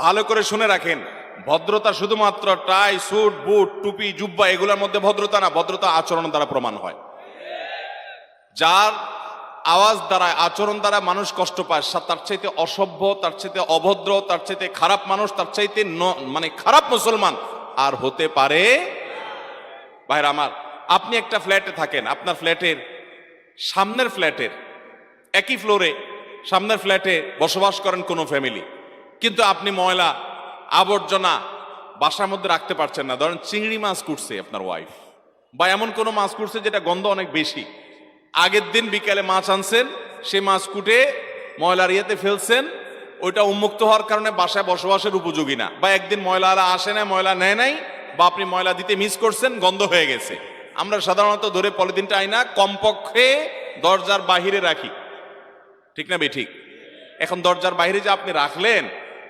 ভালো করে শুনে রাখেন, ভদ্রতা শুধুমাত্র টাই স্যুট বুট টুপি জুব্বা এগুলোর মধ্যে ভদ্রতা না, ভদ্রতা আচরণ দ্বারা প্রমাণ হয়। যার আওয়াজ দ্বারা আচরণ দ্বারা মানুষ কষ্ট পায়, তার চাইতে অসভ্য, তার চাইতে অভদ্র, তার চাইতে খারাপ মানুষ, তার চাইতে মানে খারাপ মুসলমান আর হতে পারে। ভাইরা আমার, আপনি একটা ফ্ল্যাটে থাকেন, আপনার ফ্ল্যাটের সামনের ফ্ল্যাটের একই ফ্লোরে সামনের ফ্ল্যাটে বসবাস করেন কোনো ফ্যামিলি, কিন্তু আপনি ময়লা আবর্জনা বাসার মধ্যে রাখতে পারছেন না। ধরেন চিংড়ি মাছ কুটছে আপনার ওয়াইফ, বা এমন কোনো মাছ কুটছে যেটা গন্ধ অনেক বেশি, আগের দিন বিকালে মাছ আনছেন, সে মাছ কুটে ময়লার ইয়েতে ফেলছেন, ওইটা উন্মুক্ত হওয়ার কারণে বাসায় বসবাসের উপযোগী না, বা একদিন ময়লারা আসে না, ময়লা নেয় নাই, বা আপনি ময়লা দিতে মিস করছেন, গন্ধ হয়ে গেছে। আমরা সাধারণত ধরে পলিথিনটা আইনা কমপক্ষে দরজার বাহিরে রাখি, ঠিক না বে ঠিক? এখন দরজার বাইরে যে আপনি রাখলেন,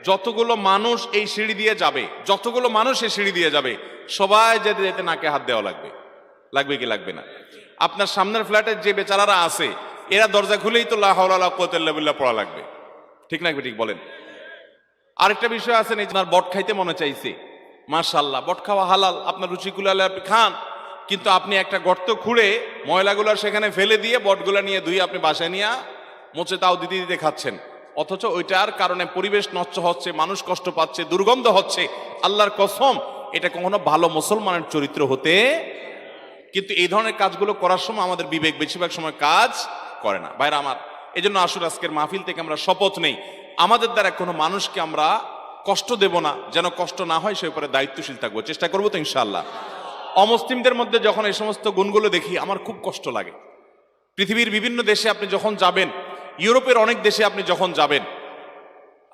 যতগুলো মানুষ এই সিঁড়ি দিয়ে যাবে, যতগুলো মানুষ এই সিঁড়ি দিয়ে যাবে, সবাই যেতে যেতে নাকে হাত দেওয়া লাগবে, লাগবে কি লাগবে না? আপনার সামনের ফ্ল্যাটের যে বেচারারা আছে, এরা দরজা খুলেই তো লা হাওলা ওয়ালা কুওয়াতা ইল্লা বিল্লাহ পড়া লাগবে, ঠিক না ঠিক বলেন? আরেকটা বিষয় আছে, আপনার বট খাইতে মনে চাইছে, মাশাআল্লাহ বট খাওয়া হালাল, আপনার রুচি কুলালে আপনি খান, কিন্তু আপনি একটা গর্ত খুঁড়ে ময়লাগুলো সেখানে ফেলে দিয়ে বটগুলা নিয়ে ধুয়ে আপনি বাসায় নিয়ে মোচে তাও দিতে দিতে খাচ্ছেন, অথচ ওইটার কারণে পরিবেশ নষ্ট হচ্ছে, মানুষ কষ্ট পাচ্ছে, দুর্গন্ধ হচ্ছে। আল্লাহর কসম, এটা কখনো ভালো মুসলমানের চরিত্র হতে। কিন্তু এই ধরনের কাজগুলো করার সময় আমাদের বিবেক বেশিরভাগ সময় কাজ করে না। ভাইরা আমার, এই জন্য আসুন আজকের মাহফিল থেকে আমরা শপথ নেই, আমাদের দ্বারা কোনো মানুষকে আমরা কষ্ট দেব না, যেন কষ্ট না হয় সে উপরে দায়িত্বশীল থাকবো, চেষ্টা করবো তো ইনশাআল্লাহ। অমুসলিমদের মধ্যে যখন এই সমস্ত গুণগুলো দেখি আমার খুব কষ্ট লাগে। পৃথিবীর বিভিন্ন দেশে আপনি যখন যাবেন, ইউরোপের অনেক দেশে আপনি যখন যাবেন,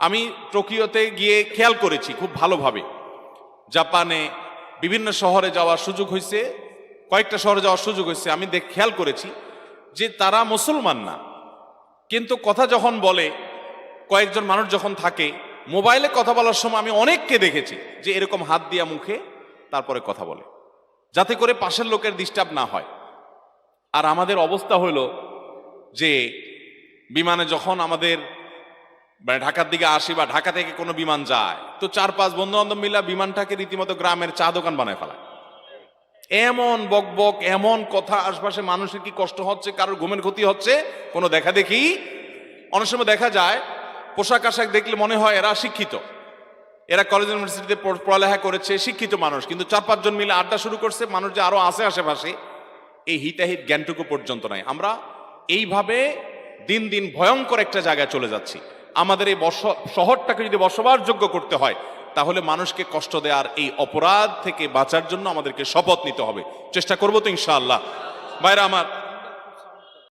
আমি টোকিওতে গিয়ে খেয়াল করেছি খুব ভালোভাবে, জাপানে বিভিন্ন শহরে যাওয়ার সুযোগ হয়েছে, কয়েকটা শহরে যাওয়ার সুযোগ হয়েছে, আমি খেয়াল করেছি যে তারা মুসলমান না, কিন্তু কথা যখন বলে, কয়েকজন মানুষ যখন থাকে, মোবাইলে কথা বলার সময় আমি অনেককে দেখেছি যে এরকম হাত দিয়া মুখে তারপরে কথা বলে, যাতে করে পাশের লোকের ডিস্টার্ব না হয়। আর আমাদের অবস্থা হলো যে বিমানে যখন আমাদের ঢাকার দিকে আসি বা ঢাকা থেকে কোনো বিমান যায়, তো 4-5 বন্ধু বান্ধব মিলা বিমানটাকে রীতিমতো গ্রামের চা দোকান বানায় ফেলায়। এমন বকবক, এমন কথা, আশপাশে মানুষের কি কষ্ট হচ্ছে, কারোর ঘুমের ক্ষতি হচ্ছে, কোনো দেখা দেখি। অনেক সময় দেখা যায় পোশাক আশাক দেখলে মনে হয় এরা শিক্ষিত, এরা কলেজ ইউনিভার্সিটিতে পড়ালেখা করেছে, শিক্ষিত মানুষ, কিন্তু 4-5 জন মিলে আড্ডা শুরু করছে, মানুষ যে আরো আছে আশেপাশে, এই হিতাহিত জ্ঞানটুকু পর্যন্ত নাই। আমরা এইভাবে দিন দিন ভয়ঙ্কর একটা জায়গায় চলে যাচ্ছি। আমাদের এই শহরটাকে যদি বসবাসযোগ্য করতে হয়, তাহলে মানুষকে কষ্ট দেওয়ার এই অপরাধ থেকে বাঁচার জন্য আমাদেরকে শপথ নিতে হবে, চেষ্টা করবো তো ইনশাআল্লাহ। ভাইরা আমার,